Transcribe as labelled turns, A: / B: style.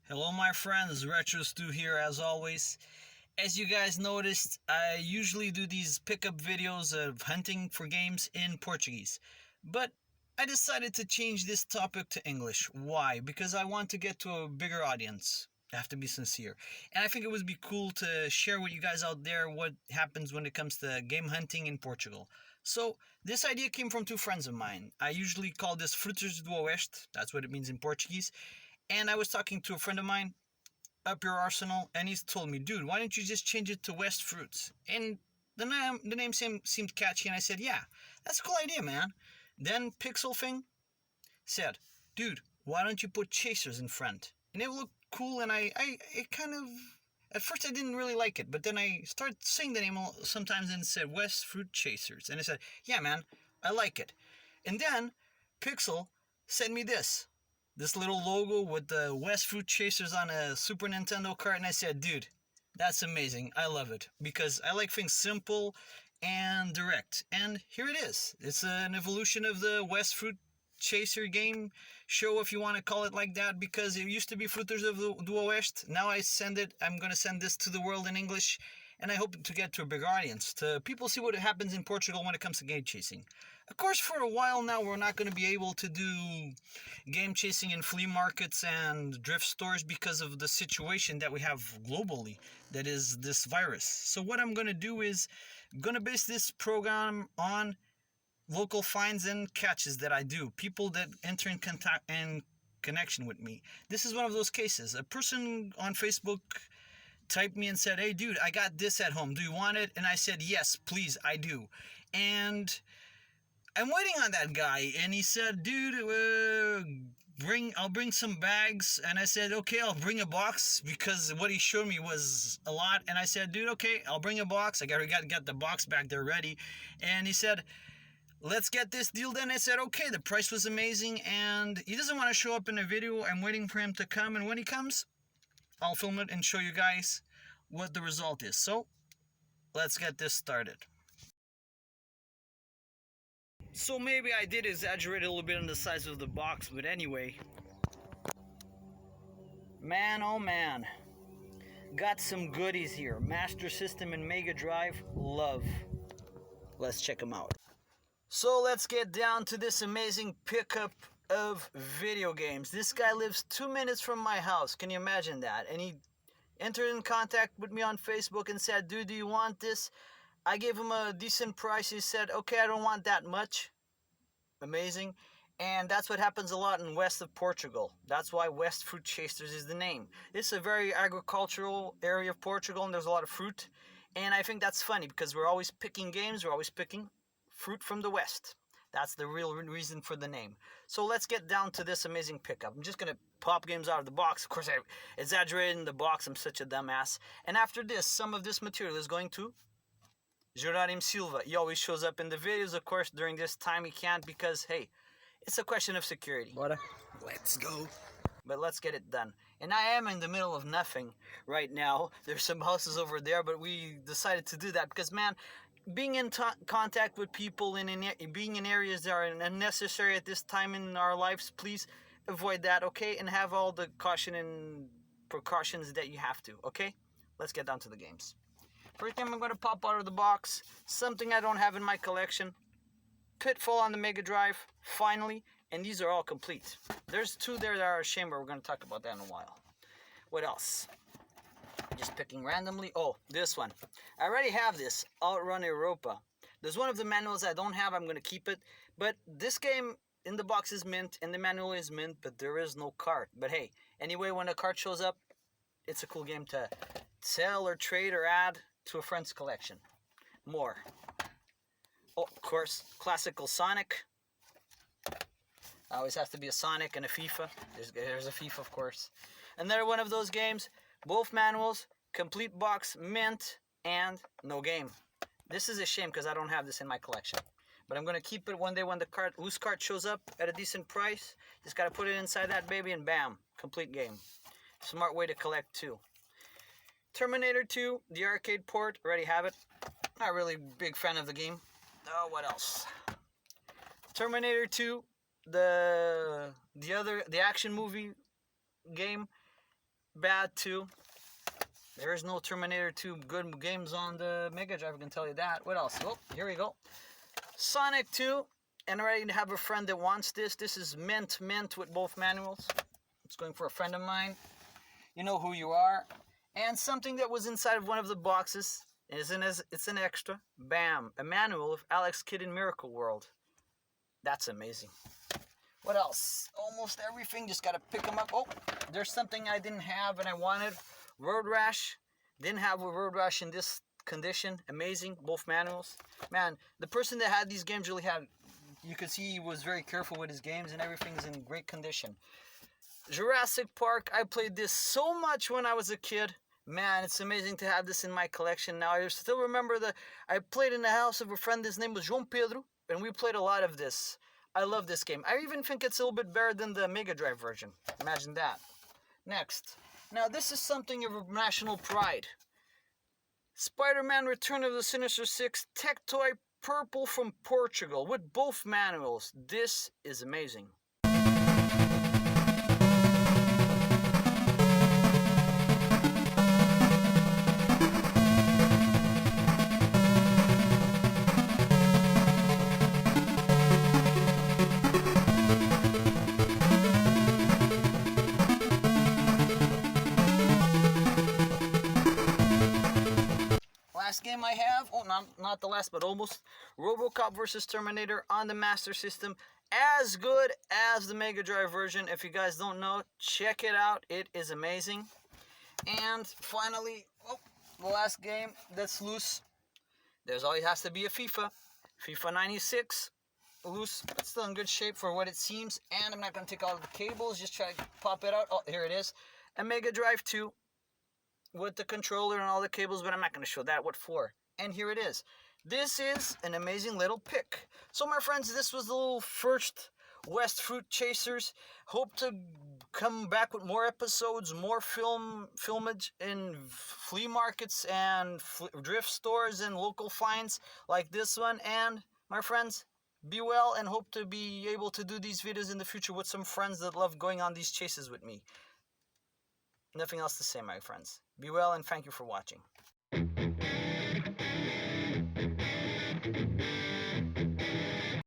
A: Hello, my friends. Retro Stu here, as always. As you guys noticed, I usually do these pickup videos of hunting for games in Portuguese. But I decided to change this topic to English. Why? Because I want to get to a bigger audience. I have to be sincere. And I think it would be cool to share with you guys out there what happens when it comes to game hunting in Portugal. So, this idea came from two friends of mine. I usually call this Frutas do Oeste, that's what it means in Portuguese. And I was talking to a friend of mine up your arsenal, and he's told me, dude, why don't you just change it to West Fruits? And the name seemed catchy, and I said, yeah, that's a cool idea, man. Then Pixel Thing said, dude, why don't you put chasers in front? And it looked cool, and I it kind of, at first I didn't really like it, but then I started saying the name sometimes and it said West Fruit Chasers. And I said, yeah, man, I like it. And then Pixel sent me this little logo with the West Fruit Chasers on a Super Nintendo cart, and I said, dude, that's amazing. I love it because I like things simple and direct. And here it is. It's an evolution of the West Fruit Chaser game show, if you want to call it like that, because it used to be Fruiters of the do Oeste. Now I'm going to send this to the world in English, and I hope to get to a bigger audience, to people see what happens in Portugal when it comes to game chasing. Of course, for a while now, we're not going to be able to do game chasing in flea markets and drift stores because of the situation that we have globally, that is this virus. So what I'm going to do is going to base this program on local finds and catches that I do, people that enter in contact and connection with me. This is one of those cases. A person on Facebook typed me and said, hey dude, I got this at home, do you want it? And I said, yes, please, I do. And I'm waiting on that guy, and he said, dude, I'll bring some bags. And I said, okay, I'll bring a box, because what he showed me was a lot. And I said, dude, okay, I'll bring a box. I got the box back there ready. And he said, let's get this deal done. I said, okay, the price was amazing, and he doesn't want to show up in a video. I'm waiting for him to come, and when he comes, I'll film it and show you guys what the result is. So, let's get this started. So maybe I did exaggerate a little bit on the size of the box, but anyway. Man, oh man. Got some goodies here. Master System and Mega Drive, love. Let's check them out. So let's get down to this amazing pickup of video games. This guy lives 2 minutes from my house. Can you imagine that? And he entered in contact with me on Facebook and said, dude, do you want this? I gave him a decent price. He said, okay, I don't want that much. Amazing. And that's what happens a lot in west of Portugal. That's why West Fruit Chasers is the name. It's a very agricultural area of Portugal, and there's a lot of fruit. And I think that's funny because we're always picking games. We're always picking fruit from the west. That's the real reason for the name. So let's get down to this amazing pickup. I'm just going to pop games out of the box. Of course, I exaggerated in the box. I'm such a dumbass. And after this, some of this material is going to Jerónimo Silva. He always shows up in the videos. Of course, during this time he can't because, hey, it's a question of security.
B: Bora. Let's go.
A: But let's get it done. And I am in the middle of nothing right now. There's some houses over there, but we decided to do that because, man, being in contact with people and being in areas that are unnecessary at this time in our lives, please avoid that, okay? And have all the caution and precautions that you have to, okay? Let's get down to the games. First thing I'm going to pop out of the box, something I don't have in my collection. Pitfall on the Mega Drive, finally, and these are all complete. There's two there that are a shame, but we're going to talk about that in a while. What else? Just picking randomly. Oh, this one. I already have this, Outrun Europa. There's one of the manuals I don't have, I'm going to keep it. But this game in the box is mint, and the manual is mint, but there is no cart. But hey, anyway, when a cart shows up, it's a cool game to sell or trade or add to a friend's collection. More. Oh, of course, classical Sonic. Always has to be a Sonic and a FIFA. There's a FIFA, of course. Another one of those games, both manuals, complete box, mint, and no game. This is a shame because I don't have this in my collection. But I'm going to keep it one day when the loose cart shows up at a decent price. Just got to put it inside that baby and bam, complete game. Smart way to collect too. Terminator 2, the arcade port, already have it. Not really big fan of the game. What else? Terminator 2, the action movie game, bad too. There is no Terminator 2 good games on the Mega Drive, I can tell you that. What else? Oh, here we go. Sonic 2, and I already have a friend that wants this. This is mint with both manuals. It's going for a friend of mine. You know who you are. And something that was inside of one of the boxes, it's an extra. Bam, a manual of Alex Kidd in Miracle World. That's amazing. What else? Almost everything, just gotta pick them up. Oh, there's something I didn't have and I wanted. Road Rash. Didn't have a Road Rash in this condition. Amazing, both manuals. Man, the person that had these games really had, you could see he was very careful with his games and everything's in great condition. Jurassic Park, I played this so much when I was a kid. Man, it's amazing to have this in my collection now. I still remember I played in the house of a friend, his name was João Pedro, and we played a lot of this. I love this game. I even think it's a little bit better than the Mega Drive version. Imagine that. Next. Now, this is something of a national pride. Spider-Man Return of the Sinister Six Tech Toy Purple from Portugal with both manuals. This is amazing. Last game I have, oh, not the last, but almost, RoboCop vs. Terminator on the Master System. As good as the Mega Drive version. If you guys don't know, check it out. It is amazing. And finally, oh, the last game that's loose. There's always has to be a FIFA 96. Loose, but still in good shape for what it seems. And I'm not going to take all of the cables, just try to pop it out. Oh, here it is. A Mega Drive 2. With the controller and all the cables, but I'm not going to show that. What for? And here it is. This is an amazing little pick. So my friends, this was the little first West Fruit Chasers. Hope to come back with more episodes, more filmage in flea markets and thrift stores and local finds like this one. And my friends, be well and hope to be able to do these videos in the future with some friends that love going on these chases with me. Nothing else to say, my friends. Be well and thank you for watching.